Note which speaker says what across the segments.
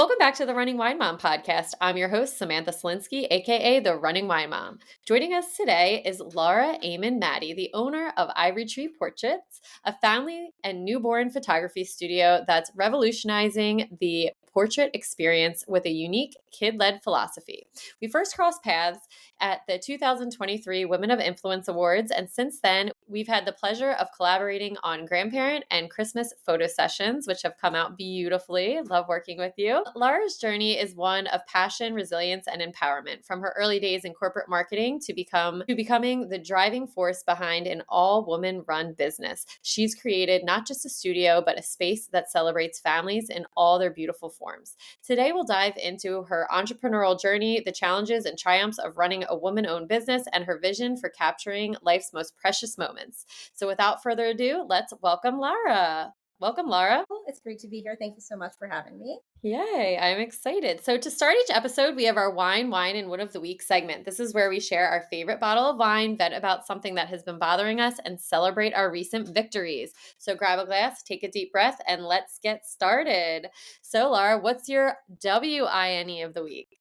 Speaker 1: Welcome back to the Running Wine Mom podcast. I'm your host, Samantha Cieslinski, aka the Running Wine Mom. Joining us today is Lara Aman Matty, the owner of Ivory Tree Portraits, a family and newborn photography studio that's revolutionizing the portrait experience with a unique kid-led philosophy. We first crossed paths at the 2023 Women of Influence Awards, and since then, we've had the pleasure of collaborating on grandparent and Christmas photo sessions, which have come out beautifully. Love working with you. Lara's journey is one of passion, resilience, and empowerment. From her early days in corporate marketing to becoming the driving force behind an all-woman run business. She's created not just a studio, but a space that celebrates families in all their beautiful forms. Today, we'll dive into her entrepreneurial journey, the challenges and triumphs of running a woman-owned business, and her vision for capturing life's most precious moments. So without further ado, let's welcome Lara. Welcome, Lara.
Speaker 2: It's great to be here. Thank you so much for having me.
Speaker 1: Yay, I'm excited. So to start each episode, we have our wine, and one of the week segment. This is where we share our favorite bottle of wine, vent about something that has been bothering us, and celebrate our recent victories. So grab a glass, take a deep breath, and let's get started. So Lara, what's your WINE of the week?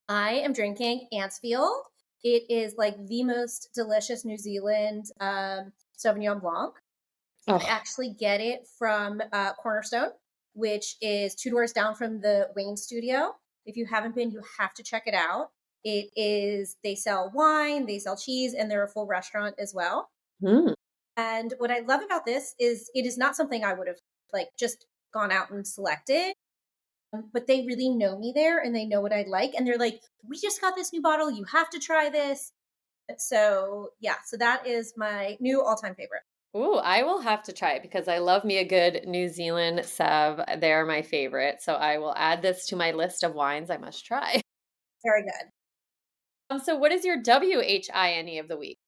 Speaker 2: I am drinking Antsfield. It is like the most delicious New Zealand Sauvignon Blanc. I actually get it from Cornerstone, which is 2 doors down from the Wayne studio. If you haven't been, you have to check it out. They sell wine, they sell cheese, and they're a full restaurant as well.
Speaker 1: Mm.
Speaker 2: And what I love about this is it is not something I would have just gone out and selected. But they really know me there and they know what I'd like. And they're like, we just got this new bottle. You have to try this. So that is my new all-time favorite.
Speaker 1: Ooh, I will have to try it because I love me a good New Zealand Sav. They're my favorite. So I will add this to my list of wines I must try.
Speaker 2: Very good.
Speaker 1: So what is your WHINE of the week?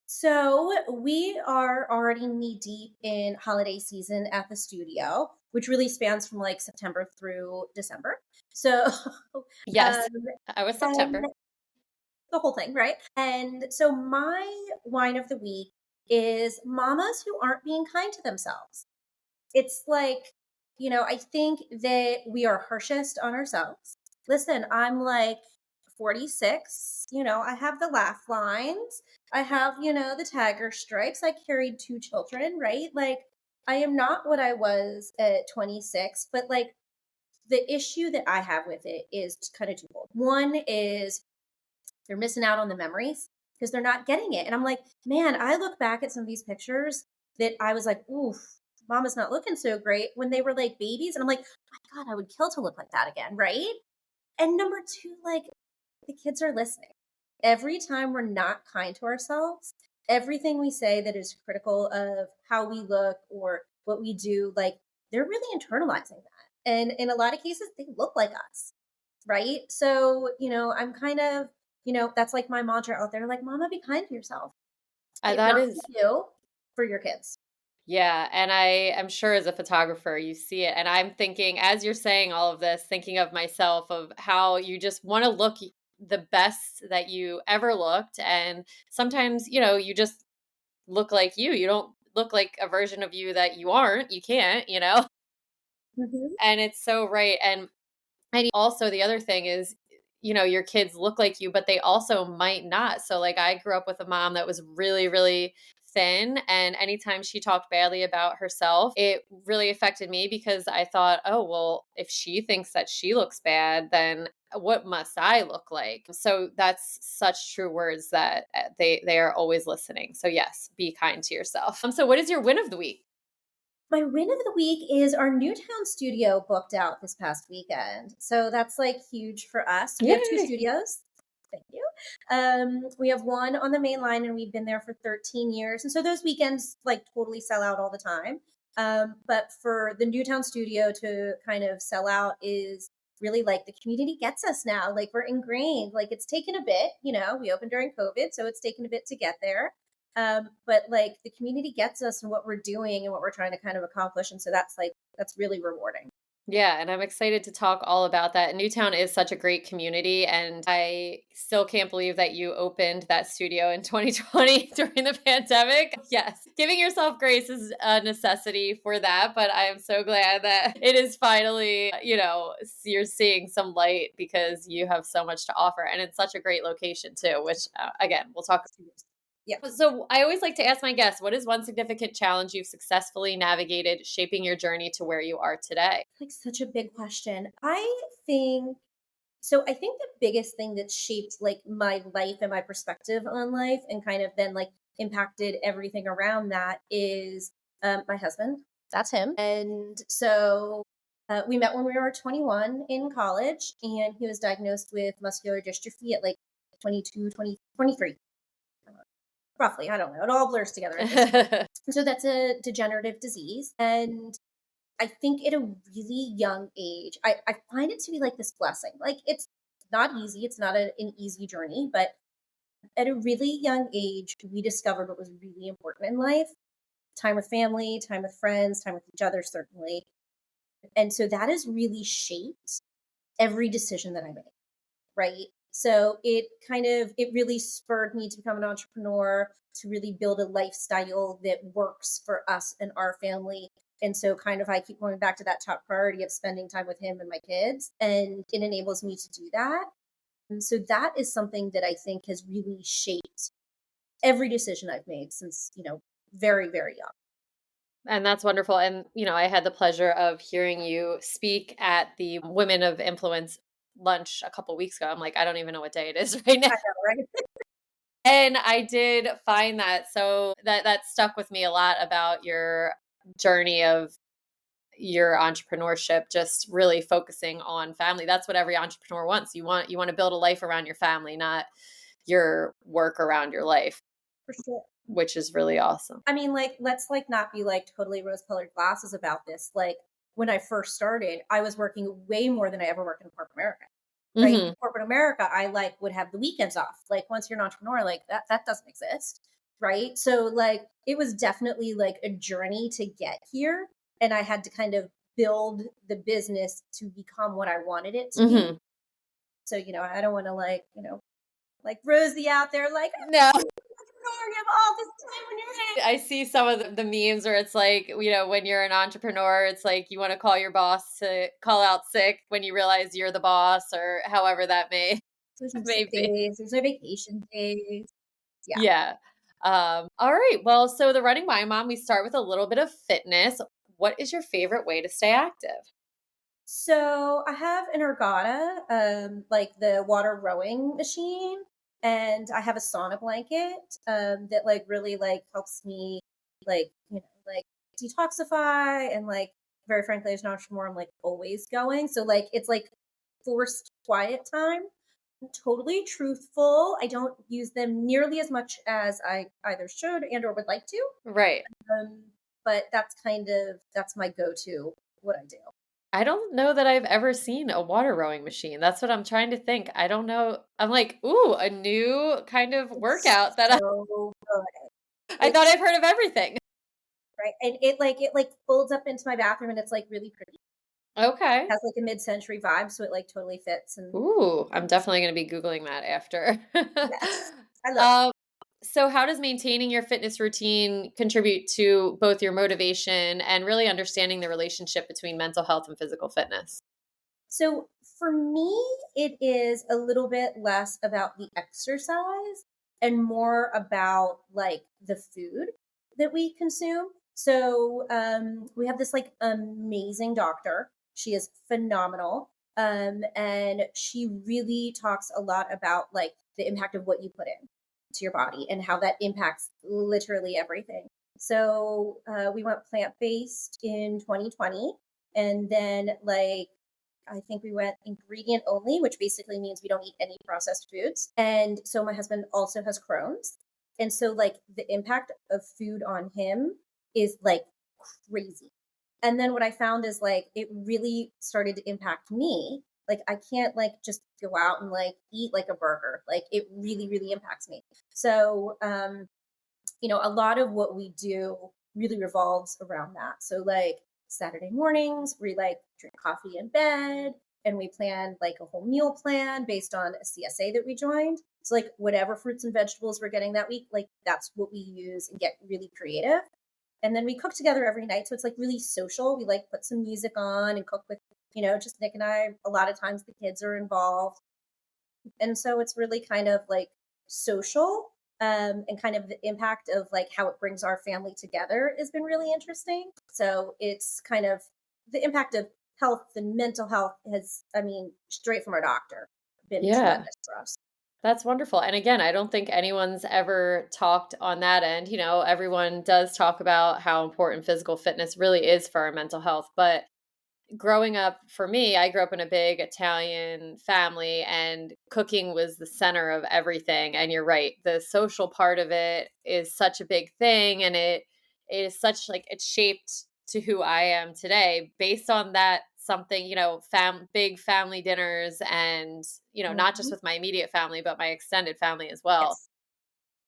Speaker 2: So we are already knee deep in holiday season at the studio, which really spans from like September through December. So
Speaker 1: Yes, I was September.
Speaker 2: the whole thing, right? And so my wine of the week is mamas who aren't being kind to themselves. It's like, I think that we are harshest on ourselves. Listen, I'm like 46, I have the laugh lines. I have, the tiger stripes. I carried 2 children, right? Like I am not what I was at 26, but like the issue that I have with it is kind of twofold. One is they're missing out on the memories because they're not getting it. And I'm like, man, I look back at some of these pictures that I was like, oof, mama's not looking so great when they were like babies. And I'm like, my God, I would kill to look like that again. Right. And number 2, like the kids are listening. Every time we're not kind to ourselves, everything we say that is critical of how we look or what we do, like they're really internalizing that. And in a lot of cases, they look like us. Right. So, I'm kind of, that's like my mantra out there, like, mama, be kind to yourself. If
Speaker 1: That
Speaker 2: not
Speaker 1: is,
Speaker 2: for you, for your kids.
Speaker 1: yeah. And I am sure as a photographer, you see it. And I'm thinking, as you're saying all of this, thinking of myself, of how you just want to look the best that you ever looked. And sometimes, you just look like you. You don't look like a version of you that you aren't. You can't.
Speaker 2: Mhm.
Speaker 1: And it's so right. And also the other thing is, your kids look like you, but they also might not. So like I grew up with a mom that was really, really thin. And anytime she talked badly about herself, it really affected me because I thought, oh, well, if she thinks that she looks bad, then what must I look like? So that's such true words that they are always listening. So yes, be kind to yourself. So what is your win of the week?
Speaker 2: My win of the week is our Newtown studio booked out this past weekend. So that's like huge for us. We have 2
Speaker 1: Yay.
Speaker 2: studios. Thank you. We have one on the main line and we've been there for 13 years. And so those weekends like totally sell out all the time. But for the Newtown studio to kind of sell out is really like the community gets us now. Like we're ingrained. Like it's taken a bit, we opened during COVID, so it's taken a bit to get there. But like the community gets us and what we're doing and what we're trying to kind of accomplish. And so that's really rewarding.
Speaker 1: Yeah, and I'm excited to talk all about that. Newtown is such a great community, and I still can't believe that you opened that studio in 2020 during the pandemic. Yes, giving yourself grace is a necessity for that, but I am so glad that it is finally, you're seeing some light because you have so much to offer, and it's such a great location too, which again, we'll talk.
Speaker 2: Yeah.
Speaker 1: So I always like to ask my guests, what is one significant challenge you've successfully navigated shaping your journey to where you are today?
Speaker 2: Like such a big question. I think the biggest thing that shaped like my life and my perspective on life and kind of then like impacted everything around that is my husband. That's him. And so we met when we were 21 in college, and he was diagnosed with muscular dystrophy at like 22, 20, 23, roughly. I don't know. It all blurs together at this point. So that's a degenerative disease. And I think at a really young age, I find it to be like this blessing. Like it's not easy. It's not an easy journey, but at a really young age, we discovered what was really important in life: time with family, time with friends, time with each other, certainly. And so that has really shaped every decision that I make, right? So it really spurred me to become an entrepreneur, to really build a lifestyle that works for us and our family. And so kind of I keep going back to that top priority of spending time with him and my kids, and it enables me to do that. And so that is something that I think has really shaped every decision I've made since, very, very young.
Speaker 1: And that's wonderful. And, I had the pleasure of hearing you speak at the Women of Influence lunch a couple weeks ago. I'm like, I don't even know what day it is right now.
Speaker 2: I know, right?
Speaker 1: And I did find that so that stuck with me a lot about your journey of your entrepreneurship, just really focusing on family. That's what every entrepreneur wants. You want to build a life around your family, not your work around your life,
Speaker 2: For sure.
Speaker 1: which is really awesome.
Speaker 2: I mean, like, let's like not be like totally rose-colored glasses about this. Like when I first started, I was working way more than I ever worked in corporate America. Right? In
Speaker 1: Hmm.
Speaker 2: corporate America, I like would have the weekends off. Like once you're an entrepreneur, like that doesn't exist. Right. So like it was definitely like a journey to get here. And I had to kind of build the business to become what I wanted it to be.
Speaker 1: Hmm.
Speaker 2: So, I don't want to like Rosie out there, like,
Speaker 1: No.
Speaker 2: entrepreneur, you have all this time on your hands.
Speaker 1: I see some of the memes where it's like, when you're an entrepreneur, it's like you want to call your boss to call out sick when you realize you're the boss or however that may
Speaker 2: There's no
Speaker 1: may
Speaker 2: sick
Speaker 1: be.
Speaker 2: days, there's no vacation days. Yeah.
Speaker 1: Yeah. All right. Well, so the Running My Mom, we start with a little bit of fitness. What is your favorite way to stay active?
Speaker 2: So I have an Ergata, like the water rowing machine, and I have a sauna blanket that like really like helps me like detoxify, and like very frankly, as an entrepreneur, I'm like always going. So like it's like forced quiet time. Totally truthful. I don't use them nearly as much as I either should and or would like to.
Speaker 1: Right.
Speaker 2: Um, but that's my go-to, what I do.
Speaker 1: I don't know that I've ever seen a water rowing machine. That's what I'm trying to think. I don't know. I'm like, ooh, a new kind of
Speaker 2: It's
Speaker 1: workout that
Speaker 2: so good.
Speaker 1: I thought
Speaker 2: It's
Speaker 1: I've heard of everything.
Speaker 2: right, and it folds up into my bathroom, and it's like really pretty.
Speaker 1: Okay.
Speaker 2: Has like a mid-century vibe, so it like totally fits. And
Speaker 1: Ooh, I'm definitely going to be Googling that after.
Speaker 2: yes, I love it.
Speaker 1: um, so, how does maintaining your fitness routine contribute to both your motivation and really understanding the relationship between mental health and physical fitness?
Speaker 2: So for me, it is a little bit less about the exercise and more about like the food that we consume. So we have this like amazing doctor. She is phenomenal. And she really talks a lot about like the impact of what you put in to your body and how that impacts literally everything. So we went plant based in 2020. And then like I think we went ingredient only, which basically means we don't eat any processed foods. And so my husband also has Crohn's. And so like the impact of food on him is like crazy. And then what I found is like it really started to impact me. Like I can't like just go out and like eat like a burger. Like it really, really impacts me. So a lot of what we do really revolves around that. So like Saturday mornings, we like drink coffee in bed and we plan like a whole meal plan based on a CSA that we joined. So like whatever fruits and vegetables we're getting that week, like that's what we use and get really creative. And then we cook together every night. So it's like really social. We like put some music on and cook with, just Nick and I. A lot of times the kids are involved. And so it's really kind of like social, and kind of the impact of like how it brings our family together has been really interesting. So it's kind of the impact of health and mental health has, I mean, straight from our doctor, been
Speaker 1: Yeah.
Speaker 2: tremendous for us.
Speaker 1: That's wonderful. And again, I don't think anyone's ever talked on that end. Everyone does talk about how important physical fitness really is for our mental health. But growing up, for me, I grew up in a big Italian family and cooking was the center of everything. And you're right, the social part of it is such a big thing. And it is such like it's shaped to who I am today based on that something, big family dinners and, not just
Speaker 2: Mhm.
Speaker 1: with my immediate family, but my extended family as well.
Speaker 2: Yes.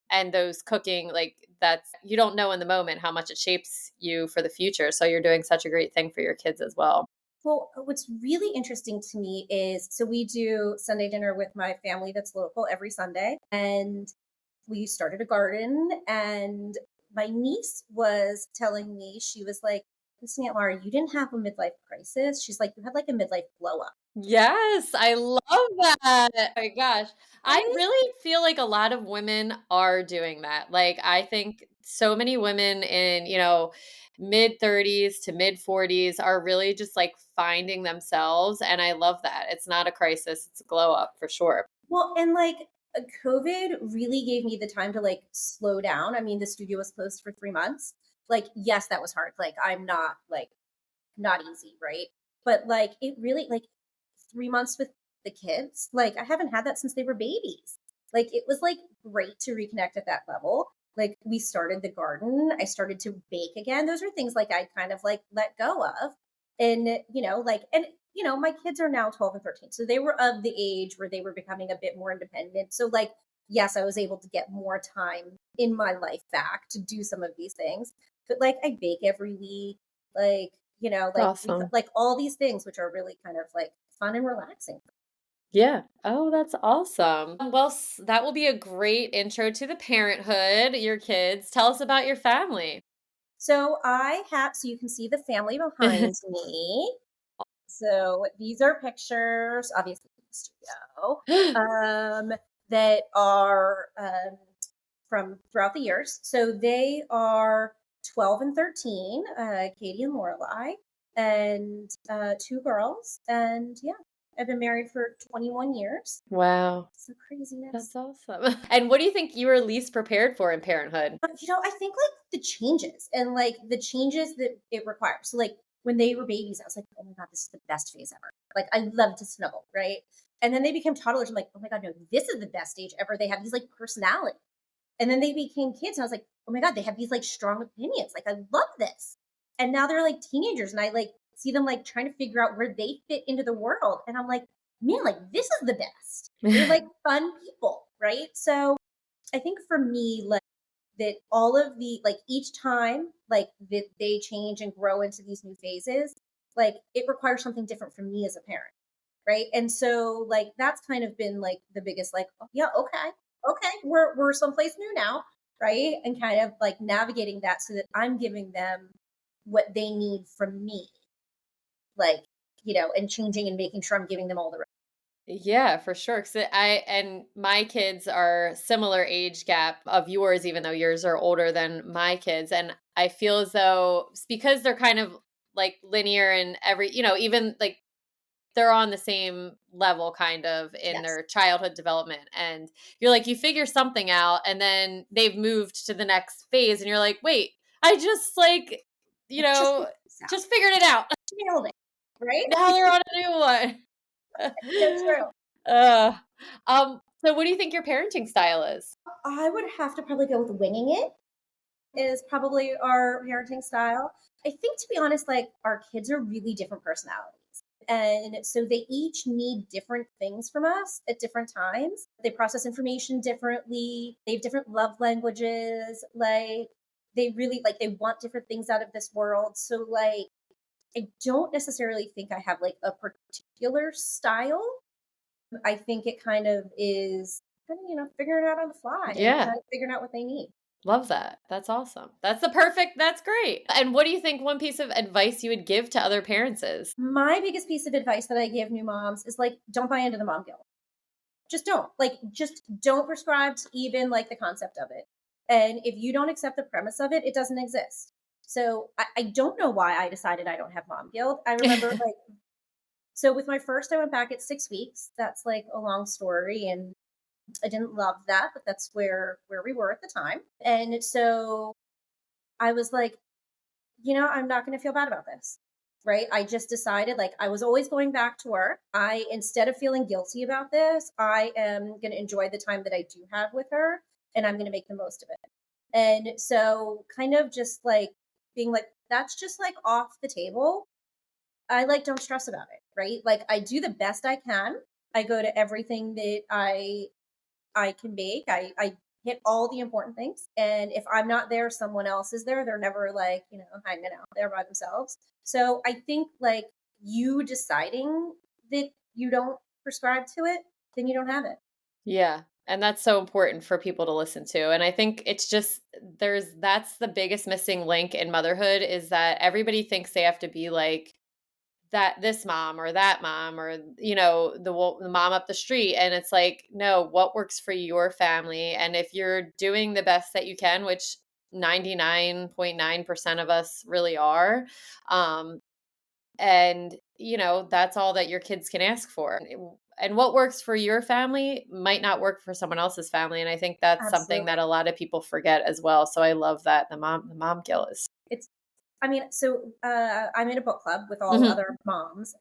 Speaker 1: And those cooking, like that's, you don't know in the moment how much it shapes you for the future. So you're doing such a great thing for your kids as well.
Speaker 2: Well, what's really interesting to me is so we do Sunday dinner with my family that's local every Sunday. And we started a garden. And my niece was telling me, she was like, listen, Aunt Laura, you didn't have a midlife crisis. She's like, you had like a midlife blow up.
Speaker 1: Yes, I love that. Oh my gosh. I
Speaker 2: Right?
Speaker 1: really feel like a lot of women are doing that. Like, I think so many women in, mid 30s to mid 40s are really just like finding themselves. And I love that. It's not a crisis, it's a glow up for sure.
Speaker 2: Well, and like COVID really gave me the time to like slow down. I mean, the studio was closed for 3 months. Like, yes, that was hard. Like, I'm not like, not easy, right? But like, it really, like, 3 months with the kids, like, I haven't had that since they were babies. Like, it was like great to reconnect at that level. Like, we started the garden, I started to bake again. Those are things like I kind of like let go of. And, my kids are now 12 and 13. So they were of the age where they were becoming a bit more independent. So, like, yes, I was able to get more time in my life back to do some of these things. But like, I bake every week. Like,
Speaker 1: Awesome.
Speaker 2: like all these things, which are really kind of like fun and relaxing.
Speaker 1: Yeah. Oh, that's awesome. Well, that will be a great intro to the parenthood, your kids. Tell us about your family.
Speaker 2: So you can see the family behind me. So these are pictures, obviously in the studio, that are from throughout the years. So they are 12 and 13, Katie and Lorelai, and two girls. And yeah, I've been married for 21 years.
Speaker 1: Wow.
Speaker 2: So craziness.
Speaker 1: That's awesome. And what do you think you were least prepared for in parenthood?
Speaker 2: I think like the changes and like the changes that it requires. So like when they were babies, I was like, oh my God, this is the best phase ever. Like I love to snuggle, right? And then they became toddlers. I'm like, oh my God, no, this is the best stage ever. They have these like personality. And then they became kids. And I was like, oh my God, they have these like strong opinions. Like I love this. And now they're like teenagers. And I like see them like trying to figure out where they fit into the world. And I'm like, man, like this is the best. They're like fun people, right? So I think for me, like that all of the like each time like that they change and grow into these new phases, like it requires something different from me as a parent. Right. And so like that's kind of been like the biggest like, oh, yeah, okay. Okay. We're someplace new now. Right. And kind of like navigating that so that I'm giving them what they need from me. Like, and changing and making sure I'm giving them all the
Speaker 1: Yeah, for sure. 'Cause and my kids are similar age gap of yours, even though yours are older than my kids. And I feel as though because they're kind of like linear and even like they're on the same level kind of in
Speaker 2: yes.
Speaker 1: their childhood development. And you're like, you figure something out and then they've moved to the next phase and you're like, wait, I just like, you
Speaker 2: I just
Speaker 1: know,
Speaker 2: figured this out.
Speaker 1: just figured it out.
Speaker 2: Nailed it. Right.
Speaker 1: Now they're on a new
Speaker 2: So
Speaker 1: one.
Speaker 2: true.
Speaker 1: uh, so what do you think your parenting style is?
Speaker 2: I would have to probably go with winging it is probably our parenting style. I think, to be honest, like our kids are really different personalities. And so they each need different things from us at different times. They process information differently. They have different love languages. Like they really like they want different things out of this world. So like I don't necessarily think I have like a particular style. I think it kind of is kind of, figuring it out on the fly and
Speaker 1: Yeah.
Speaker 2: kind of figuring out what they need.
Speaker 1: Love that. That's awesome. That's great. And what do you think one piece of advice you would give to other parents is?
Speaker 2: My biggest piece of advice that I give new moms is like, don't buy into the mom guilt. Just don't. Like, just don't prescribe to even like the concept of it. And if you don't accept the premise of it, it doesn't exist. So I don't know why I decided I don't have mom guilt. I remember like, so with my first, I went back at 6 weeks. That's like a long story. And I didn't love that, but that's where we were at the time. And so I was like, I'm not going to feel bad about this. Right. I just decided like I was always going back to work. Instead of feeling guilty about this, I am going to enjoy the time that I do have with her and I'm going to make the most of it. And so kind of just like being like, that's just like off the table. I like don't stress about it. Right. Like I do the best I can. I go to everything that I can make. I hit all the important things. And if I'm not there, someone else is there. They're never like, hanging out there by themselves. So I think like you deciding that you don't prescribe to it, then you don't have it.
Speaker 1: Yeah. And that's so important for people to listen to. And I think it's just that's the biggest missing link in motherhood is that everybody thinks they have to be like that this mom or that mom or the mom up the street, and it's like, no, what works for your family? And if you're doing the best that you can, which 99.9% of us really are, and that's all that your kids can ask for. And what works for your family might not work for someone else's family, and I think that's something
Speaker 2: Absolutely.
Speaker 1: that a lot of people forget as well. So I love that the mom guilt is.
Speaker 2: It's, I mean, so I'm in a book club with all
Speaker 1: Mhm.
Speaker 2: other moms.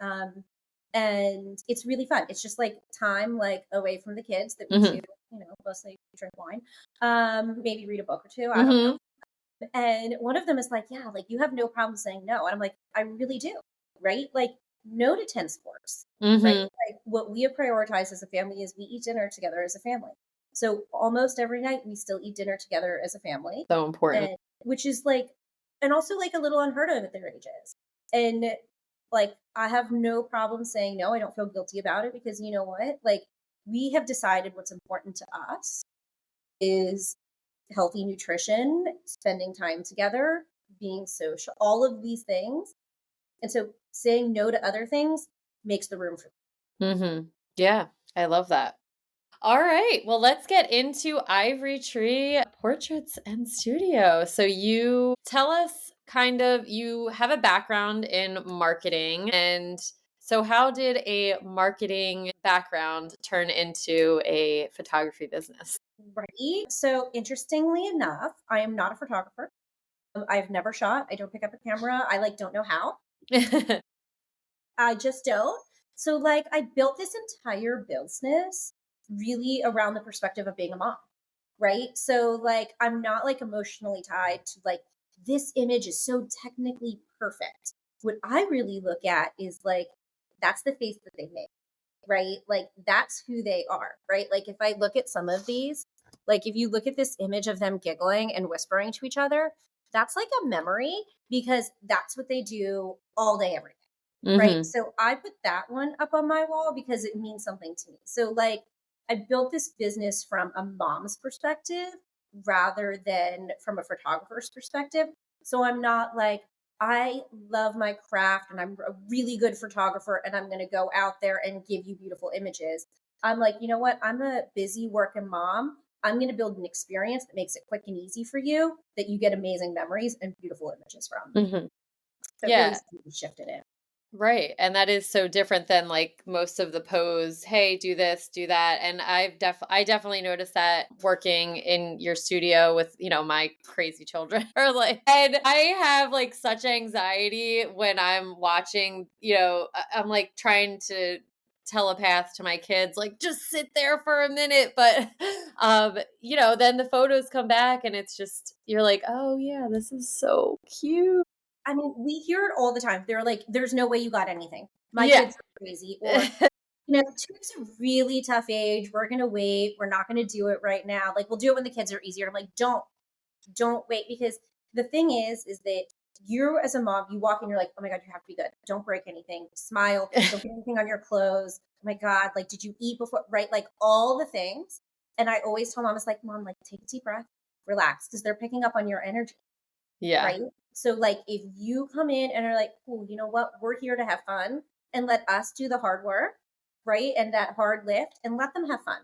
Speaker 2: And it's really fun. It's just like time like away from the kids that we do,
Speaker 1: Mhm.
Speaker 2: mostly drink wine, maybe read a book or two. I don't know.
Speaker 1: Mhm.
Speaker 2: And one of them is like, yeah, like you have no problem saying no. And I'm like, I really do. Right. Like no to 10 sports. Right.
Speaker 1: Mhm.
Speaker 2: Like what we have prioritized as a family is we eat dinner together as a family. So almost every night we still eat dinner together as a family.
Speaker 1: So important.
Speaker 2: And which is like, and also like a little unheard of at their ages. And like, I have no problem saying no. I don't feel guilty about it because you know what? Like, we have decided what's important to us is healthy nutrition, spending time together, being social, all of these things. And so saying no to other things makes the room for.
Speaker 1: Mhm. Yeah, I love that. All right. Well, let's get into Ivory Tree Portraits and Studio. So you tell us you have a background in marketing. And so how did a marketing background turn into a photography business?
Speaker 2: Right. So interestingly enough, I am not a photographer. I've never shot. I don't pick up a camera. I like don't know how. I just don't. So like I built this entire business really around the perspective of being a mom, right? So like I'm not like emotionally tied to like this image is so technically perfect. What I really look at is like that's the face that they make, right? Like that's who they are, right? Like if I look at some of these, like if you look at this image of them giggling and whispering to each other, that's like a memory because that's what they do all day every day, right?
Speaker 1: Mhm.
Speaker 2: So I put that one up on my wall because it means something to me. So like I built this business from a mom's perspective rather than from a photographer's perspective. So I'm not like I love my craft and I'm a really good photographer and I'm going to go out there and give you beautiful images. I'm like, you know what? I'm a busy working mom. I'm going to build an experience that makes it quick and easy for you that you get amazing memories and beautiful images from.
Speaker 1: Mhm.
Speaker 2: So it really
Speaker 1: Yeah.
Speaker 2: shifted it.
Speaker 1: Right. And that is so different than like most of the pose, hey, do this, do that. And I definitely noticed that working in your studio with, my crazy children or like, and I have like such anxiety when I'm watching, I'm like trying to telepath to my kids like just sit there for a minute, but then the photos come back and it's just you're like, "Oh yeah, this is so cute."
Speaker 2: I mean, we hear it all the time. They're like, "There's no way you got anything. My
Speaker 1: Yeah.
Speaker 2: kids are crazy," or two is a really tough age. We're gonna wait. We're not gonna do it right now. Like, we'll do it when the kids are easier. I'm like, don't wait because the thing is that you as a mom, you walk in, you're like, oh my God, you have to be good. Don't break anything. Smile. Don't get anything on your clothes. Oh my God, like, did you eat before? Right? Like all the things. And I always tell mom, it's like, mom, like take a deep breath, relax, because they're picking up on your energy,
Speaker 1: Yeah.
Speaker 2: right? So like if you come in and are like, oh, you know what? We're here to have fun and let us do the hard work, right? And that hard lift and let them have fun,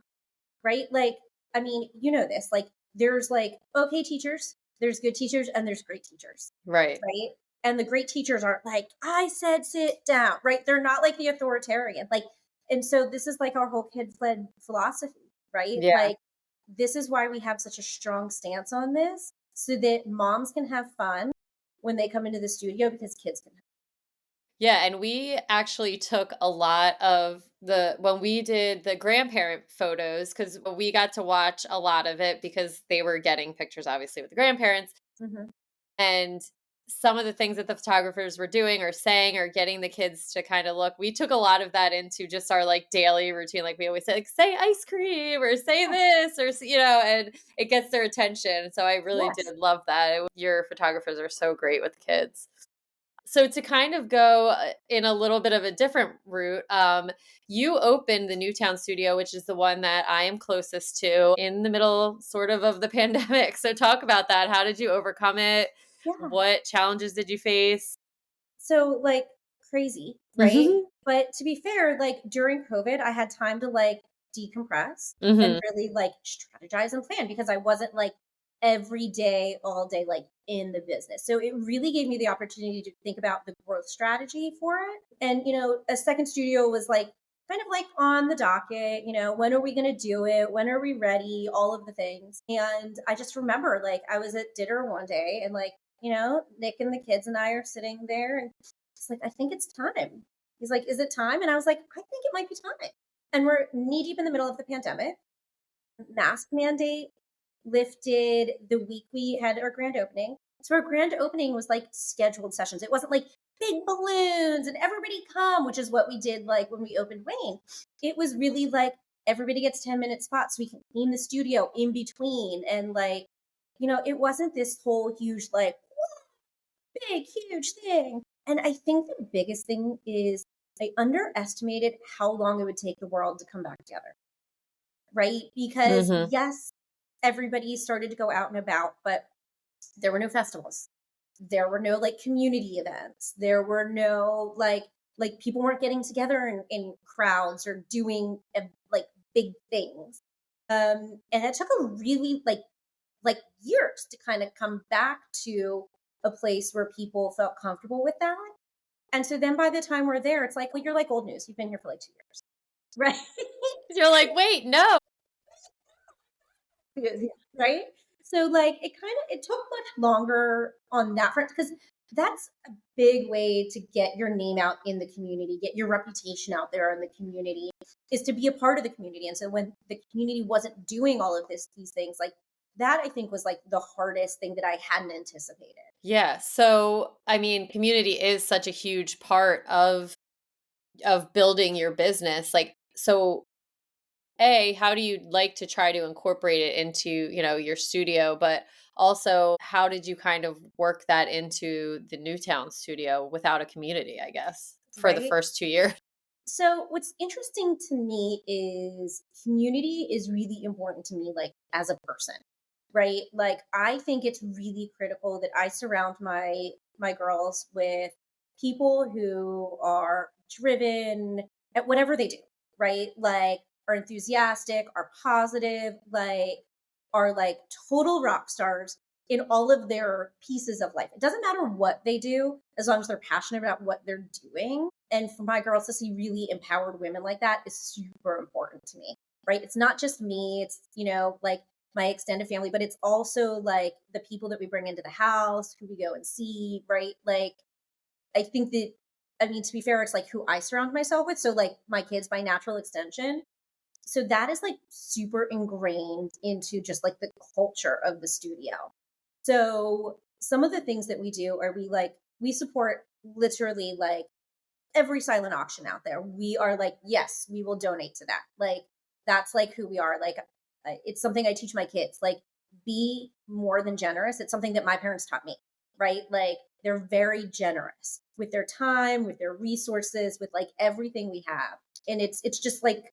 Speaker 2: right? Like, I mean, you know this, like there's like okay teachers, there's good teachers, and there's great teachers,
Speaker 1: Right.
Speaker 2: right? And the great teachers aren't like, I said sit down, right? They're not like the authoritarian. Like, and so this is like our whole kid-led philosophy, right?
Speaker 1: Yeah.
Speaker 2: Like, this is why we have such a strong stance on this, so that moms can have fun when they come into the studio because kids can.
Speaker 1: Yeah, and we actually took a lot of when we did the grandparent photos, because we got to watch a lot of it because they were getting pictures obviously with the grandparents.
Speaker 2: Hmm.
Speaker 1: And some of the things that the photographers were doing or saying or getting the kids to kind of look, we took a lot of that into just our like daily routine. Like we always say, like, say ice cream or say
Speaker 2: Yeah.
Speaker 1: this or, and it gets their attention. So I really did
Speaker 2: Yes.
Speaker 1: love that. Your photographers are so great with kids. So to kind of go in a little bit of a different route, you opened the Newtown studio, which is the one that I am closest to, in the middle sort of the pandemic. So talk about that. How did you overcome it?
Speaker 2: Yeah.
Speaker 1: What challenges did you face?
Speaker 2: So like crazy, right?
Speaker 1: Hmm.
Speaker 2: But to be fair, like during COVID, I had time to like decompress and
Speaker 1: Hmm.
Speaker 2: really like strategize and plan because I wasn't like every day, all day, like in the business. So it really gave me the opportunity to think about the growth strategy for it. And, a second studio was like kind of like on the docket, when are we going to do it? When are we ready? All of the things. And I just remember like I was at dinner one day and like, Nick and the kids and I are sitting there and it's like, I think it's time. He's like, is it time? And I was like, I think it might be time. And we're knee deep in the middle of the pandemic. Mask mandate lifted the week we had our grand opening. So our grand opening was like scheduled sessions. It wasn't like big balloons and everybody come, which is what we did like when we opened Wayne. It was really like everybody gets 10-minute spots so we can clean the studio in between. And like, it wasn't this whole huge, like, big, huge thing. And I think the biggest thing is I underestimated how long it would take the world to come back together, right? Because
Speaker 1: Hmm.
Speaker 2: yes, everybody started to go out and about, but there were no festivals. There were no like community events. There were no like people weren't getting together in crowds or doing like big things. And it took a really like years to kind of come back to a place where people felt comfortable with that. And so then by the time we're there, it's like, well, you're like old news. You've been here for like 2 years. Right.
Speaker 1: You're like, wait, no.
Speaker 2: Yeah, yeah, right. So like it took much longer on that front because that's a big way to get your name out in the community, get your reputation out there in the community, is to be a part of the community. And so when the community wasn't doing all of these things, like that I think was like the hardest thing that I hadn't anticipated.
Speaker 1: Yeah. So, I mean, community is such a huge part of building your business. Like, so how do you like to try to incorporate it into, your studio, but also how did you kind of work that into the Newtown studio without a community, I guess, for the
Speaker 2: Right.
Speaker 1: first 2 years?
Speaker 2: So what's interesting to me is community is really important to me, like as a person, right? Like I think it's really critical that I surround my girls with people who are driven at whatever they do, right? Like are enthusiastic, are positive, like are like total rock stars in all of their pieces of life. It doesn't matter what they do as long as they're passionate about what they're doing. And for my girls to see really empowered women like that is super important to me, right? It's not just me, it's, like my extended family, but it's also like the people that we bring into the house, who we go and see, right? Like, I think that, I mean, to be fair, it's like who I surround myself with. So, like, my kids by natural extension. So, that is like super ingrained into just like the culture of the studio. So, some of the things that we do are we support literally like every silent auction out there. We are like, yes, we will donate to that. Like, that's like who we are. Like, it's something I teach my kids. Like, be more than generous. It's something that my parents taught me, right? Like, they're very generous with their time, with their resources, with like everything we have. And it's just like,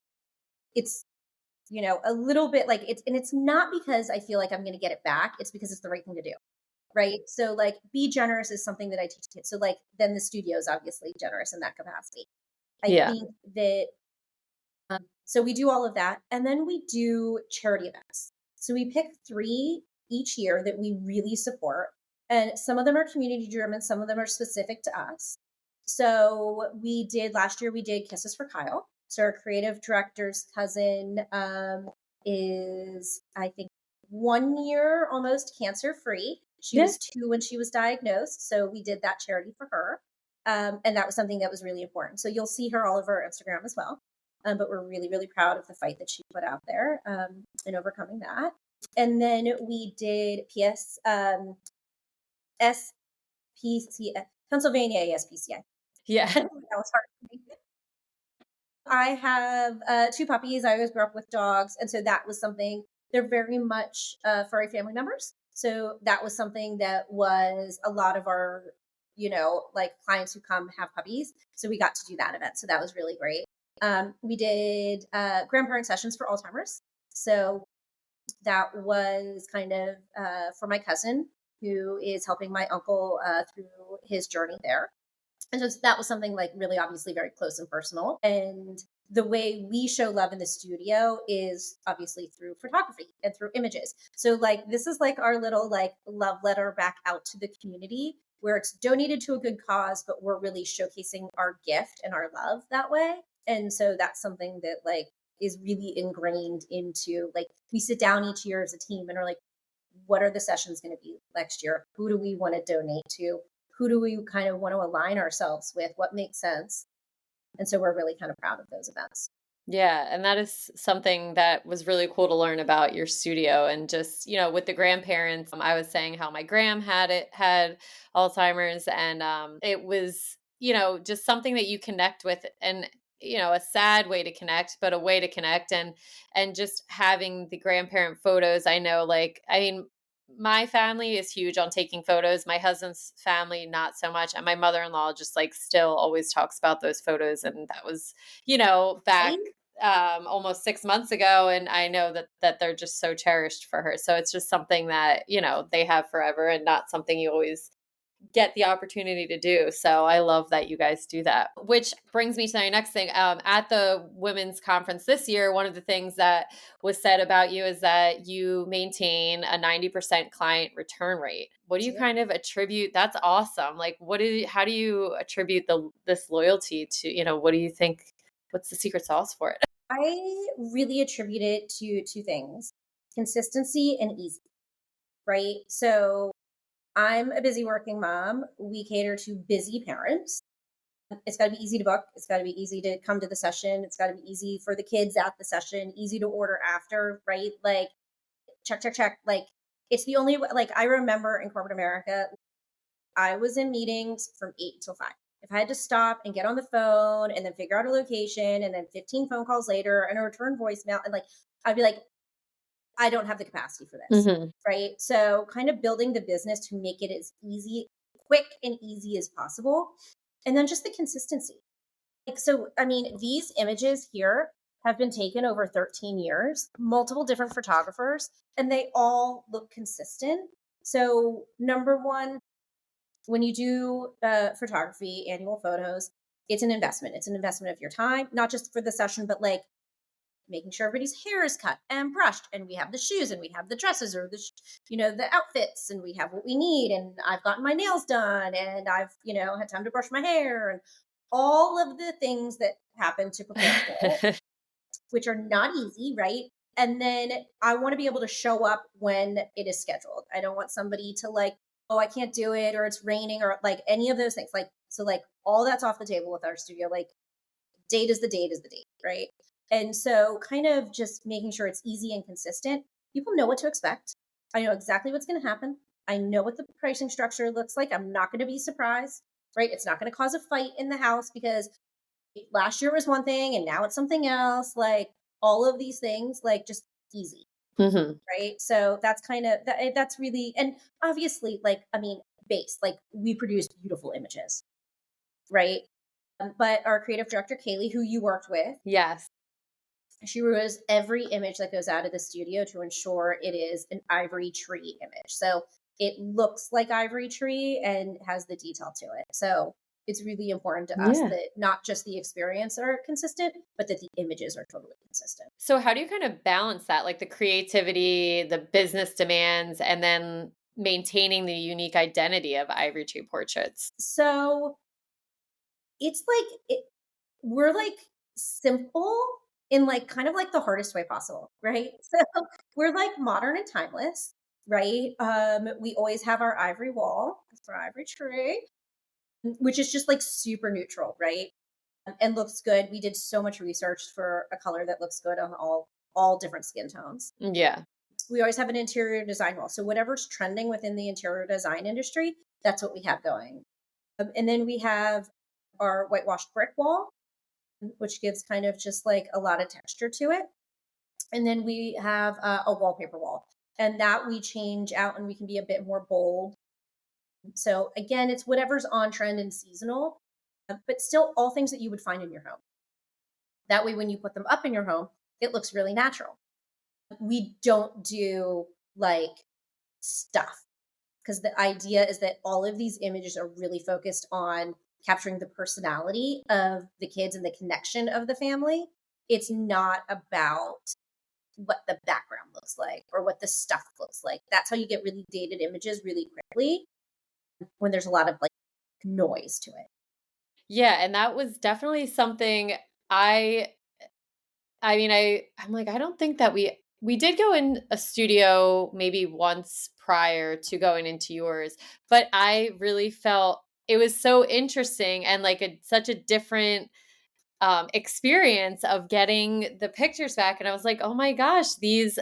Speaker 2: it's, a little bit like and it's not because I feel like I'm going to get it back. It's because it's the right thing to do. Right. So like be generous is something that I teach kids. So like then the studio is obviously generous in that capacity. I
Speaker 1: Yeah.
Speaker 2: think that so we do all of that. And then we do charity events. So we pick 3 each year that we really support. And some of them are community driven, some of them are specific to us. So last year, we did Kisses for Kyle. So our creative director's cousin is, I think, 1 year almost cancer free. She
Speaker 1: Yeah.
Speaker 2: was 2 when she was diagnosed. So we did that charity for her. And that was something that was really important. So you'll see her all over Instagram as well. But we're really, really proud of the fight that she put out there and overcoming that. And then we did SPCA, Pennsylvania ASPCA.
Speaker 1: Yeah.
Speaker 2: That was hard for me. I have 2 puppies. I always grew up with dogs. And so that was something, they're very much furry family members. So that was something that was a lot of our, like clients who come have puppies. So we got to do that event. So that was really great. We did grandparent sessions for Alzheimer's. So that was kind of for my cousin who is helping my uncle through his journey there. And so that was something like really obviously very close and personal. And the way we show love in the studio is obviously through photography and through images. So like this is like our little like love letter back out to the community where it's donated to a good cause, but we're really showcasing our gift and our love that way. And so that's something that like is really ingrained into like we sit down each year as a team and are like, what are the sessions going to be next year? Who do we want to donate to? Who do we kind of want to align ourselves with? What makes sense? And so we're really kind of proud of those events.
Speaker 1: Yeah, and that is something that was really cool to learn about your studio and just, with the grandparents. I was saying how my gram had Alzheimer's and it was, just something that you connect with and a sad way to connect, but a way to connect and just having the grandparent photos. I know my family is huge on taking photos. My husband's family, not so much. And my mother-in-law just like still always talks about those photos. And that was, back
Speaker 2: Right?
Speaker 1: almost 6 months ago, and I know that they're just so cherished for her. So it's just something that they have forever, and not something you always get the opportunity to do. So I love that you guys do that. Which brings me to my next thing. At the women's conference this year, one of the things that was said about you is that you maintain a 90% client return rate. What do you kind of attribute? That's awesome. Like, how do you attribute this loyalty to? What do you think? What's the secret sauce for it?
Speaker 2: I really attribute it to 2 things: consistency and easy, right? So I'm a busy working mom. We cater to busy parents. It's got to be easy to book. It's got to be easy to come to the session. It's got to be easy for the kids at the session, easy to order after, right? Like, check, check, check. Like, it's the only way. Like, I remember in corporate America, I was in meetings from 8 till 5. If I had to stop and get on the phone and then figure out a location and then 15 phone calls later and a return voicemail, and like, I'd be like, I don't have the capacity for this.
Speaker 1: Mm-hmm.
Speaker 2: Right. So, kind of building the business to make it as quick and easy as possible. And then just the consistency. Like, so, I mean, these images here have been taken over 13 years, multiple different photographers, and they all look consistent. So, number one, when you do photography, annual photos, it's an investment. It's an investment of your time, not just for the session, but like making sure everybody's hair is cut and brushed, and we have the shoes and we have the dresses or the outfits, and we have what we need, and I've gotten my nails done, and I've had time to brush my hair, and all of the things that happen to prepare for it, which are not easy, right? And then I want to be able to show up when it is scheduled. I don't want somebody to like, oh, I can't do it, or it's raining, or like any of those things. Like, so like all that's off the table with our studio. Like, date is the date is the date, right? And so kind of just making sure it's easy and consistent. People know what to expect. I know exactly what's going to happen. I know what the pricing structure looks like. I'm not going to be surprised, right? It's not going to cause a fight in the house because last year was one thing and now it's something else. Like, all of these things, like, just easy.
Speaker 1: Mhm.
Speaker 2: right? So that's kind of that's really, and obviously, like, I mean, base, like, we produce beautiful images, right? But our creative director Kaylee, who you worked with,
Speaker 1: Yes.
Speaker 2: she reviews every image that goes out of the studio to ensure it is an ivory tree image. So it looks like ivory tree and has the detail to it. So it's really important to us
Speaker 1: Yeah.
Speaker 2: that not just the experience are consistent, but that the images are totally consistent.
Speaker 1: So how do you kind of balance that, like the creativity, the business demands, and then maintaining the unique identity of Ivory Tree Portraits?
Speaker 2: So it's like we're like simple in like kind of like the hardest way possible, right? So we're like modern and timeless, right? We always have our ivory wall for ivory tree, which is just like super neutral, right? And looks good. We did so much research for a color that looks good on all different skin tones.
Speaker 1: Yeah.
Speaker 2: We always have an interior design wall. So whatever's trending within the interior design industry, that's what we have going. And then we have our whitewashed brick wall, which gives kind of just like a lot of texture to it. And then we have a wallpaper wall, and that we change out and we can be a bit more bold. So again, it's whatever's on trend and seasonal, but still all things that you would find in your home. That way, when you put them up in your home, it looks really natural. We don't do like stuff, because the idea is that all of these images are really focused on capturing the personality of the kids and the connection of the family. It's not about what the background looks like or what the stuff looks like. That's how you get really dated images really quickly, when there's a lot of like noise to it.
Speaker 1: Yeah, and that was definitely something I I mean, I'm like, I don't think that we did go in a studio maybe once prior to going into yours, but I really felt it was so interesting and like such a different experience of getting the pictures back. And I was like, oh my gosh, these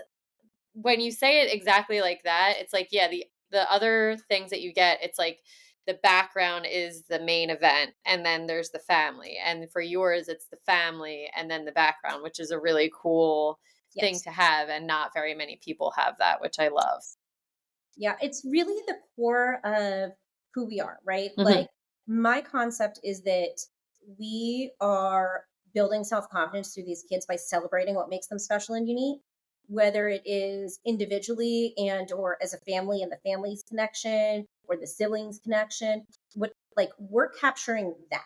Speaker 1: when you say it exactly like that, it's like, yeah, the other things that you get, it's like the background is the main event and then there's the family. And for yours, it's the family and then the background, which is a really cool thing
Speaker 2: Yes.
Speaker 1: to have and not very many people have that, which I love.
Speaker 2: Yeah, it's really the core of who we are, right?
Speaker 1: Mhm.
Speaker 2: Like, my concept is that we are building self-confidence through these kids by celebrating what makes them special and unique, whether it is individually and or as a family and the family's connection or the siblings connection. What, like, we're capturing that,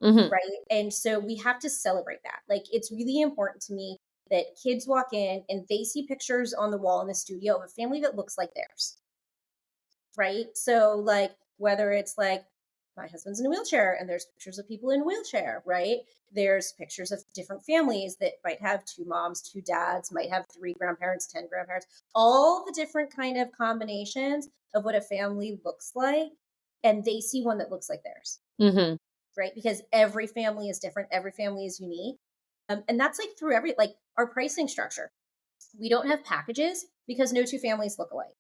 Speaker 1: Mhm.
Speaker 2: right? And so we have to celebrate that. Like, it's really important to me that kids walk in and they see pictures on the wall in the studio of a family that looks like theirs, right? So, like, whether it's like my husband's in a wheelchair and there's pictures of people in a wheelchair, right? There's pictures of different families that might have two moms, two dads, might have three grandparents, 10 grandparents, all the different kind of combinations of what a family looks like. And they see one that looks like theirs,
Speaker 1: Mhm.
Speaker 2: right? Because every family is different, every family is unique. And that's like through every, like, our pricing structure. We don't have packages because no two families look alike.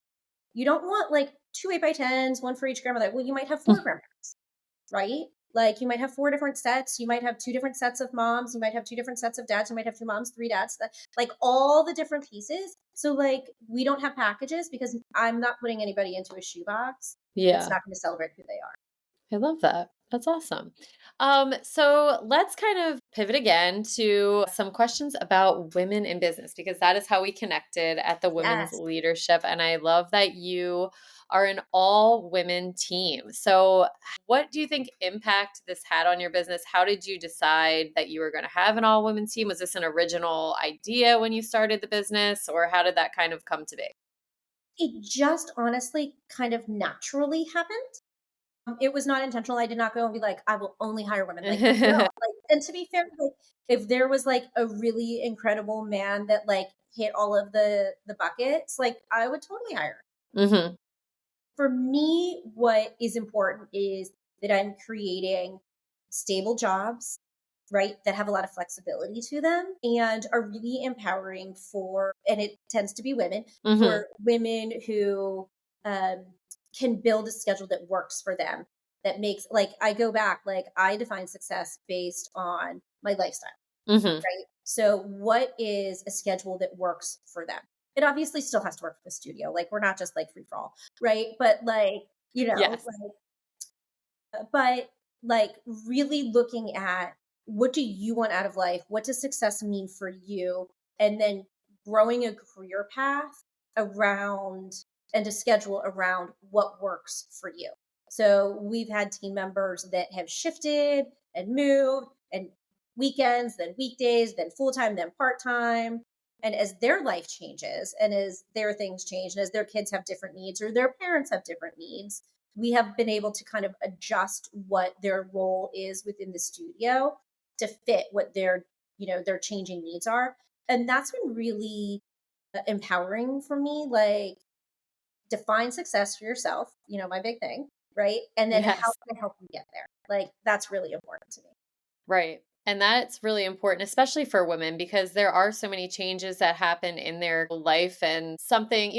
Speaker 2: You don't want like two 8x10s, one for each grandmother. Well, you might have four grandparents, right? Like, you might have four different sets. You might have two different sets of moms. You might have two different sets of dads. You might have two moms, three dads. Like, all the different pieces. So, like, we don't have packages because I'm not putting anybody into a shoebox that's
Speaker 1: Yeah.
Speaker 2: not going to celebrate who they are.
Speaker 1: I love that. That's awesome. So let's kind of pivot again to some questions about women in business because that is how we connected at the Women's
Speaker 2: Yes.
Speaker 1: Leadership. And I love that you are an all women team. So, what do you think impact this had on your business? How did you decide that you were going to have an all women team? Was this an original idea when you started the business, or how did that kind of come to be?
Speaker 2: It just honestly kind of naturally happened. It was not intentional. I did not go and be like, I will only hire women. Like, no. Like, and to be fair, like, if there was like a really incredible man that like hit all of the buckets, like, I would totally hire.
Speaker 1: Hmm.
Speaker 2: For me, what is important is that I'm creating stable jobs, right? That have a lot of flexibility to them and are really empowering for, and it tends to be women,
Speaker 1: Hmm.
Speaker 2: for women who um, can build a schedule that works for them. That makes, like, I go back, like, I define success based on my lifestyle,
Speaker 1: Hmm.
Speaker 2: right? So, what is a schedule that works for them? it obviously still has to work for the studio. Like, we're not just like free for all, right? But like,
Speaker 1: Yes.
Speaker 2: but like really looking at what do you want out of life? What does success mean for you? And then growing a career path around and a schedule around what works for you. So we've had team members that have shifted and moved and weekends, then weekdays, then full time, then part time. And as their life changes and as their things change and as their kids have different needs or their parents have different needs, we have been able to kind of adjust what their role is within the studio to fit what their changing needs are. And that's been really empowering for me. Like, define success for yourself, my big thing, right? And then how
Speaker 1: Yes.
Speaker 2: can I help you get there? Like, that's really important to me.
Speaker 1: Right. And that's really important, especially for women, because there are so many changes that happen in their life. And something,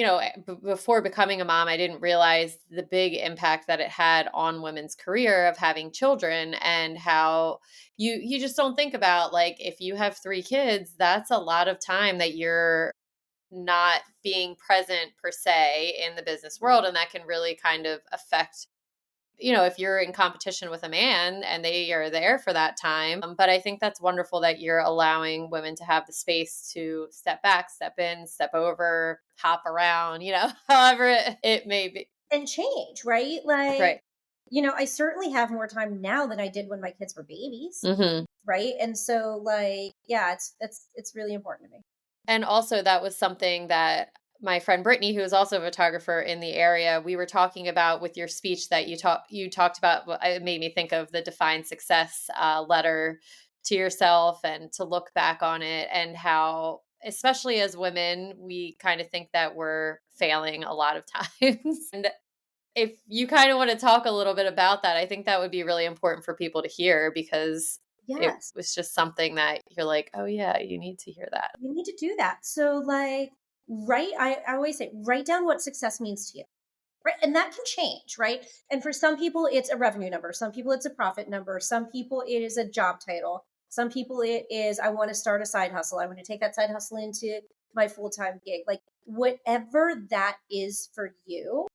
Speaker 1: before becoming a mom, I didn't realize the big impact that it had on women's career of having children, and how you just don't think about, like, if you have 3 kids, that's a lot of time that you're not being present per se in the business world. And that can really kind of affect, if you're in competition with a man and they are there for that time. But I think that's wonderful that you're allowing women to have the space to step back, step in, step over, hop around, however it may be.
Speaker 2: And change, right? Like,
Speaker 1: Right.
Speaker 2: I certainly have more time now than I did when my kids were babies,
Speaker 1: Hmm.
Speaker 2: right? And so, like, yeah, it's really important to me.
Speaker 1: And also, that was something that my friend Brittany, who is also a photographer in the area, we were talking about with your speech that you talked about. It made me think of the Define Success letter to yourself, and to look back on it, and how, especially as women, we kind of think that we're failing a lot of times. And if you kind of want to talk a little bit about that, I think that would be really important for people to hear, because it
Speaker 2: Yes,
Speaker 1: was just something that you're like, oh yeah, you need to hear that.
Speaker 2: you need to do that. So, like, I always say, write down what success means to you. Right. And that can change, right? And for some people, it's a revenue number. Some people, it's a profit number. Some people, it is a job title. Some people, it is, I want to start a side hustle. I want to take that side hustle into my full time gig. Like, whatever that is for you,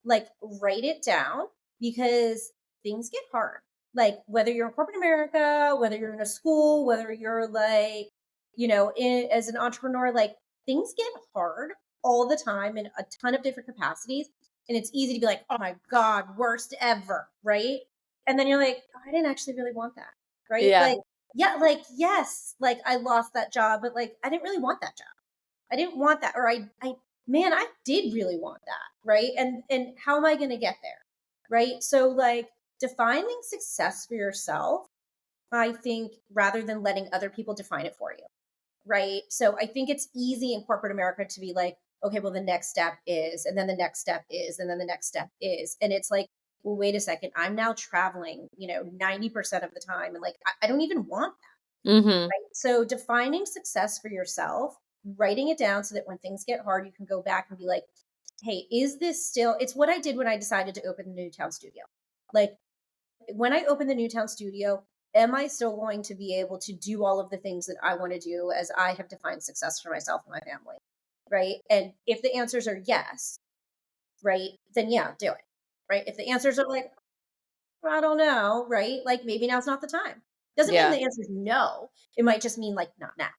Speaker 2: like, write it down, because things get hard. Like, whether you're in corporate America, whether you're in a school, whether you're like, as an entrepreneur, like, things get hard all the time in a ton of different capacities. And it's easy to be like, oh my God, worst ever. Right. And then you're like, oh, I didn't actually really want that. Right.
Speaker 1: Yeah.
Speaker 2: Like, yeah, like, yes, like, I lost that job, but like, I didn't really want that job. I didn't want that, or man, I did really want that, right? And how am I going to get there, right? So, like, defining success for yourself, I think, rather than letting other people define it for you, right? So I think it's easy in corporate America to be like, okay, well, the next step is, and then the next step is, and then the next step is, and it's like, well, wait a second, I'm now traveling, 90% of the time, and like, I don't even want
Speaker 1: Hmm.
Speaker 2: right? So defining success for yourself, writing it down so that when things get hard, you can go back and be like, hey, is this still, it's what I did when I decided to open the Newtown studio. Like, when I open the Newtown studio, am I still going to be able to do all of the things that I want to do as I have defined success for myself and my family? Right. And if the answers are yes, right, then yeah, do it. Right. If the answers are like, I don't know, right? Like, maybe now's not the time. Doesn't mean
Speaker 1: Yeah.
Speaker 2: the answer is no. It might just mean like not now.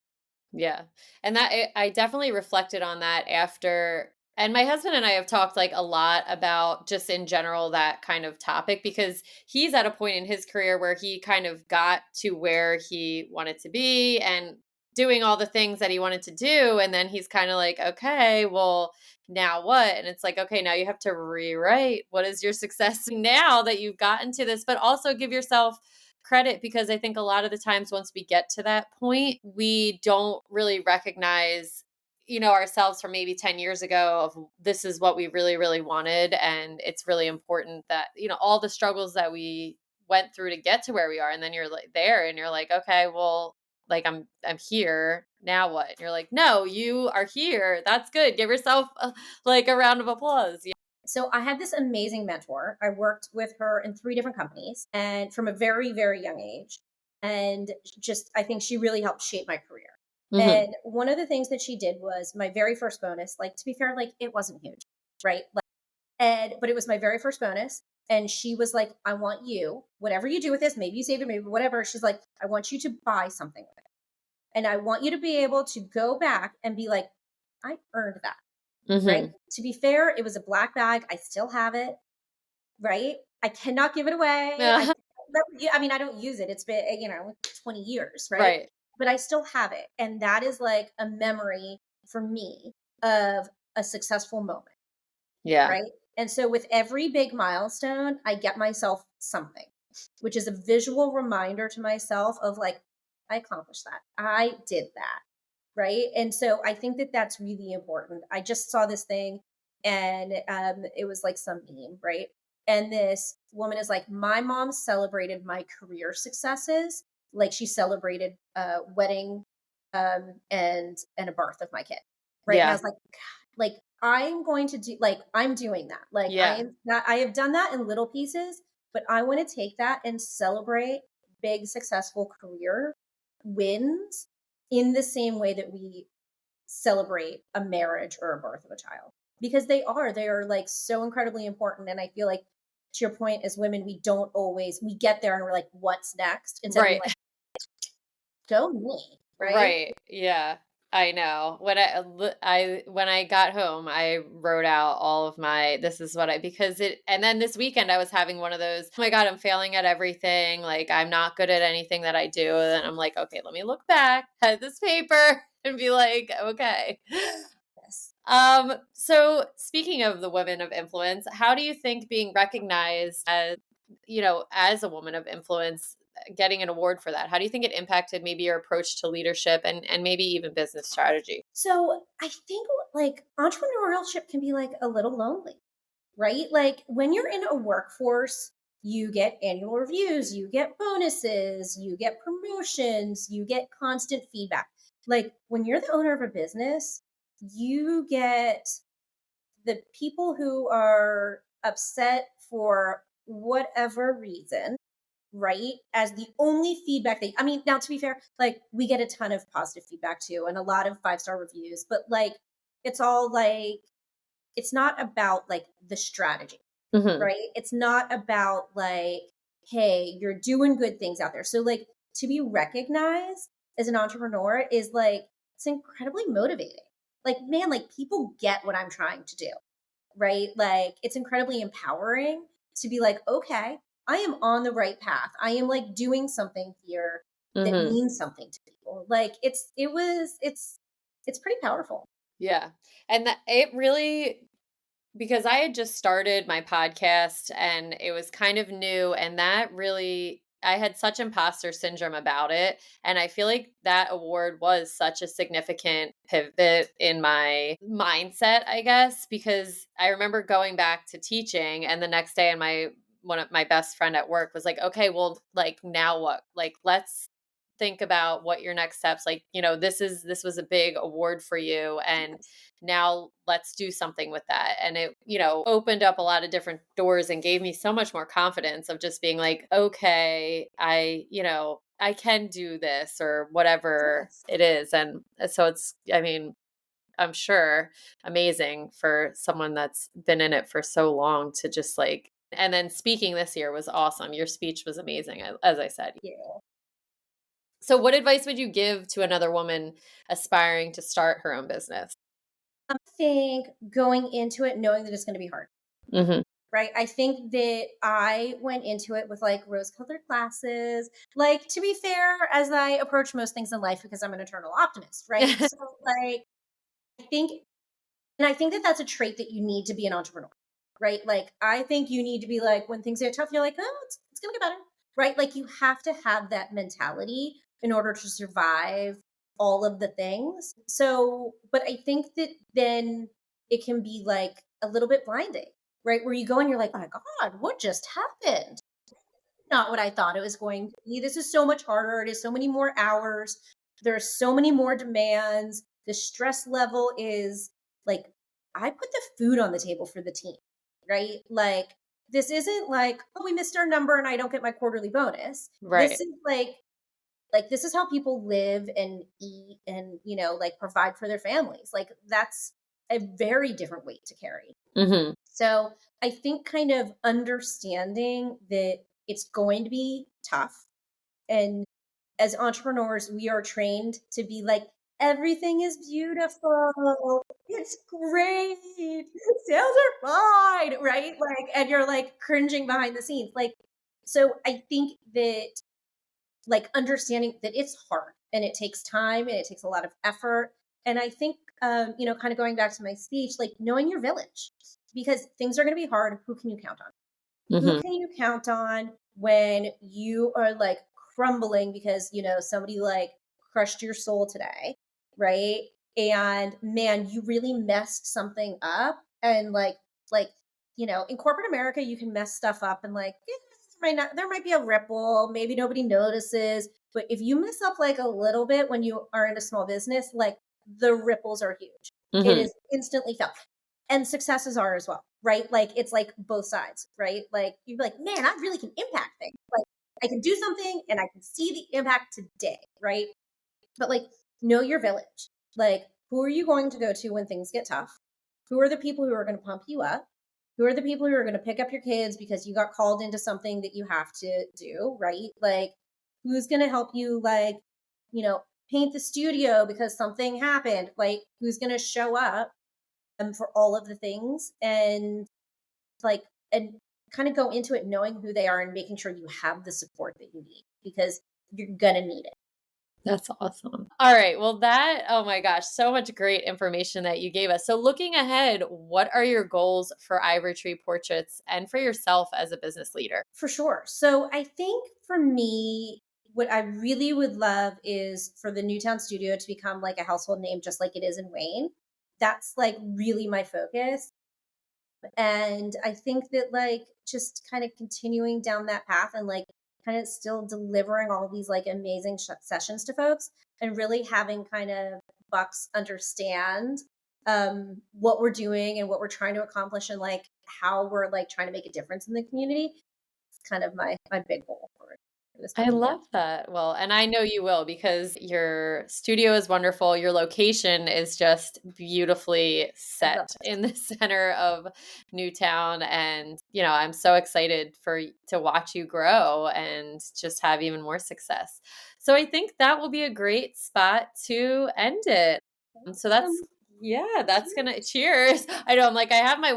Speaker 1: Yeah. And that I definitely reflected on that after, and my husband and I have talked like a lot about just in general that kind of topic, because he's at a point in his career where he kind of got to where he wanted to be and doing all the things that he wanted to do, and then he's kind of like, okay, well, now what? And it's like, okay, now you have to rewrite what is your success now that you've gotten to this, but also give yourself credit, because I think a lot of the times once we get to that point, we don't really recognize, ourselves from maybe 10 years ago of this is what we really, really wanted. And it's really important that, all the struggles that we went through to get to where we are. And then you're like there and you're like, okay, well, like I'm here. Now what? And you're like, no, you are here. That's good. Give yourself like a round of applause. Yeah.
Speaker 2: So I had this amazing mentor. I worked with her in 3 different companies and from a very, very young age. And just, I think she really helped shape my career.
Speaker 1: Mhm.
Speaker 2: And one of the things that she did was my very first bonus, like, to be fair, like, it wasn't huge, right? Like, and but it was my very first bonus. And she was like, I want you, whatever you do with this, maybe you save it, maybe whatever. She's like, I want you to buy something with it. And I want you to be able to go back and be like, I earned that, right?
Speaker 1: Mhm.
Speaker 2: To be fair, it was a black bag. I still have it, right? I cannot give it away. Yeah, I mean, I don't use it. It's been, 20 years, right?
Speaker 1: Right.
Speaker 2: But I still have it. And that is like a memory for me of a successful moment,
Speaker 1: Yeah.
Speaker 2: right? And so with every big milestone, I get myself something, which is a visual reminder to myself of like, I accomplished that. I did that. Right. And so I think that that's really important. I just saw this thing and it was like some meme, right? And this woman is like, my mom celebrated my career successes. Like she celebrated a wedding and a birth of my kid. Right. And I
Speaker 1: Yeah.
Speaker 2: was like, I'm going to do like I'm doing that. Like
Speaker 1: Yeah.
Speaker 2: I have done that in little pieces, but I want to take that and celebrate big successful career wins in the same way that we celebrate a marriage or a birth of a child, because they are like so incredibly important. And I feel like, to your point, as women, we get there and we're like, what's next, instead of being
Speaker 1: Right.
Speaker 2: like, go me, right?
Speaker 1: Right. Yeah. I know. When I got home, I wrote out all of my this is what I because it and then this weekend I was having one of those, oh my God, I'm failing at everything. Like I'm not good at anything that I do. And I'm like, okay, let me look back at this paper and be like, okay.
Speaker 2: Yes.
Speaker 1: So speaking of the women of influence, how do you think being recognized as, as a woman of influence, getting an award for that, how do you think it impacted maybe your approach to leadership and maybe even business strategy?
Speaker 2: So I think like entrepreneurship can be like a little lonely, right? Like when you're in a workforce, you get annual reviews, you get bonuses, you get promotions, you get constant feedback. Like when you're the owner of a business, you get the people who are upset for whatever reason, right? As the only feedback I mean, now to be fair, like we get a ton of positive feedback too and a lot of 5-star reviews, but like it's all like it's not about like the strategy,
Speaker 1: Hmm.
Speaker 2: right? It's not about like, hey, you're doing good things out there. So like to be recognized as an entrepreneur is like it's incredibly motivating. Like, man, like people get what I'm trying to do, right? Like it's incredibly empowering to be like, okay, I am on the right path. I am like doing something here that
Speaker 1: Hmm.
Speaker 2: means something to people. Like it's pretty powerful.
Speaker 1: Yeah. And that it really because I had just started my podcast and it was kind of new, and that really I had such imposter syndrome about it, and I feel like that award was such a significant pivot in my mindset, I guess, because I remember going back to teaching and the next day and my one of my best friend at work was like, "Okay, well, like now what? Like let's think about what your next steps like, this was a big award for you and
Speaker 2: Yes.
Speaker 1: now let's do something with that." And it, opened up a lot of different doors and gave me so much more confidence of just being like, okay, I can do this or whatever
Speaker 2: Yes.
Speaker 1: it is. And so it's, I mean, I'm sure amazing for someone that's been in it for so long to just like, and then speaking this year was awesome. Your speech was amazing, as I said.
Speaker 2: Yeah.
Speaker 1: So, what advice would you give to another woman aspiring to start her own business?
Speaker 2: I think going into it knowing that it's going to be hard,
Speaker 1: Hmm.
Speaker 2: right? I think that I went into it with like rose colored glasses. Like, to be fair, as I approach most things in life, because I'm an eternal optimist, right? So, like, I think, and I think that that's a trait that you need to be an entrepreneur, right? Like, I think you need to be like, when things get tough, you're like, oh, it's going to get better, right? Like, you have to have that mentality in order to survive all of the things. So, but I think that then it can be like a little bit blinding, right? Where you go and you're like, oh my God, what just happened? Not what I thought it was going to be. This is so much harder. It is so many more hours. There's so many more demands. The stress level is like, I put the food on the table for the team, right? Like, this isn't like, oh, we missed our number and I don't get my quarterly bonus. This
Speaker 1: Right.
Speaker 2: is like, Like, this is how people live and eat and, like, provide for their families. Like, that's a very different weight to carry.
Speaker 1: Hmm.
Speaker 2: So I think kind of understanding that it's going to be tough. And as entrepreneurs, we are trained to be like, everything is beautiful. It's great. Sales are fine, right? Like, and you're like cringing behind the scenes. Like, so I think that like understanding that it's hard and it takes time and it takes a lot of effort. And I think, kind of going back to my speech, like knowing your village, because things are going to be hard. Who can you count on? Who
Speaker 1: Hmm.
Speaker 2: can you count on when you are like crumbling because, somebody like crushed your soul today, right? And man, you really messed something up. And like, in corporate America, you can mess stuff up and like, there might be a ripple, maybe nobody notices. But if you mess up like a little bit when you are in a small business, like the ripples are huge. It
Speaker 1: Hmm.
Speaker 2: is instantly felt, and successes are as well, right? Like it's like both sides, right? Like you're like, man, I really can impact things. Like I can do something and I can see the impact today, right? But like know your village. Like who are you going to go to when things get tough? Who are the people who are going to pump you up? Who are the people who are going to pick up your kids because you got called into something that you have to do, right? Like who's going to help you like, paint the studio because something happened? Like who's going to show up for all of the things and like and kind of go into it knowing who they are and making sure you have the support that you need because you're gonna need it.
Speaker 1: That's awesome. All right. Well, oh my gosh, so much great information that you gave us. So, looking ahead, what are your goals for Ivory Tree Portraits and for yourself as a business leader?
Speaker 2: For sure. So I think for me, what I really would love is for the Newtown studio to become like a household name, just like it is in Wayne. That's like really my focus. And I think that like just kind of continuing down that path and like kind of still delivering all of these like amazing sessions to folks and really having kind of Bucks understand what we're doing and what we're trying to accomplish and like how we're like trying to make a difference in the community. It's kind of my big goal for this
Speaker 1: I
Speaker 2: coming year.
Speaker 1: love that. Well, and I know you will because your studio is wonderful. Your location is just beautifully
Speaker 2: I love
Speaker 1: set
Speaker 2: it.
Speaker 1: in the center of Newtown. And, I'm so excited to watch you grow and just have even more success. So I think that will be a great spot to end it. So
Speaker 2: Um,
Speaker 1: yeah, that's gonna
Speaker 2: cheers.
Speaker 1: cheers. I know. I'm like, I have my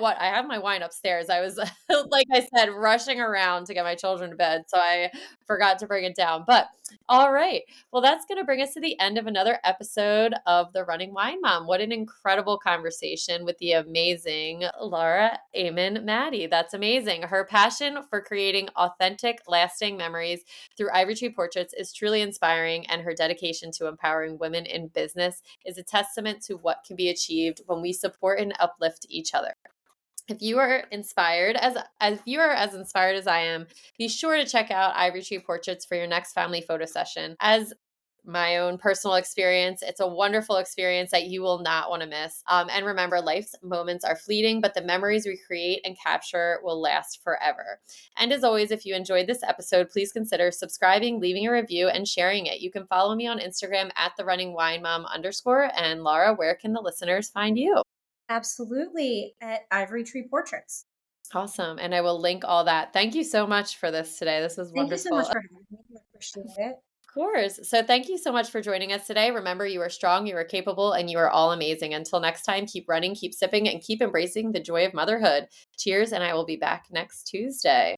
Speaker 1: wine upstairs. I was like I said, rushing around to get my children to bed. So I forgot to bring it down. But all right. Well, that's going to bring us to the end of another episode of The Running Wine Mom. What an incredible conversation with the amazing Lara Aman Matty. That's amazing. Her passion for creating authentic, lasting memories through Ivory Tree Portraits is truly inspiring, and her dedication to empowering women in business is a testament to what can be achieved when we support and uplift each other. If you are inspired as you are as inspired as I am, be sure to check out Ivory Tree Portraits for your next family photo session. As my own personal experience, it's a wonderful experience that you will not want to miss. And remember, life's moments are fleeting, but the memories we create and capture will last forever. And as always, if you enjoyed this episode, please consider subscribing, leaving a review, and sharing it. You can follow me on Instagram at the running wine mom _. And Lara, where can the listeners find you?
Speaker 2: Absolutely at Ivory Tree Portraits.
Speaker 1: Awesome. And I will link all that. Thank you so much for this today. This was
Speaker 2: Thank you so
Speaker 1: wonderful.
Speaker 2: much
Speaker 1: Of
Speaker 2: for having me. I appreciate it.
Speaker 1: course. So thank you so much for joining us today. Remember, you are strong, you are capable, and you are all amazing. Until next time, keep running, keep sipping, and keep embracing the joy of motherhood. Cheers, and I will be back next Tuesday.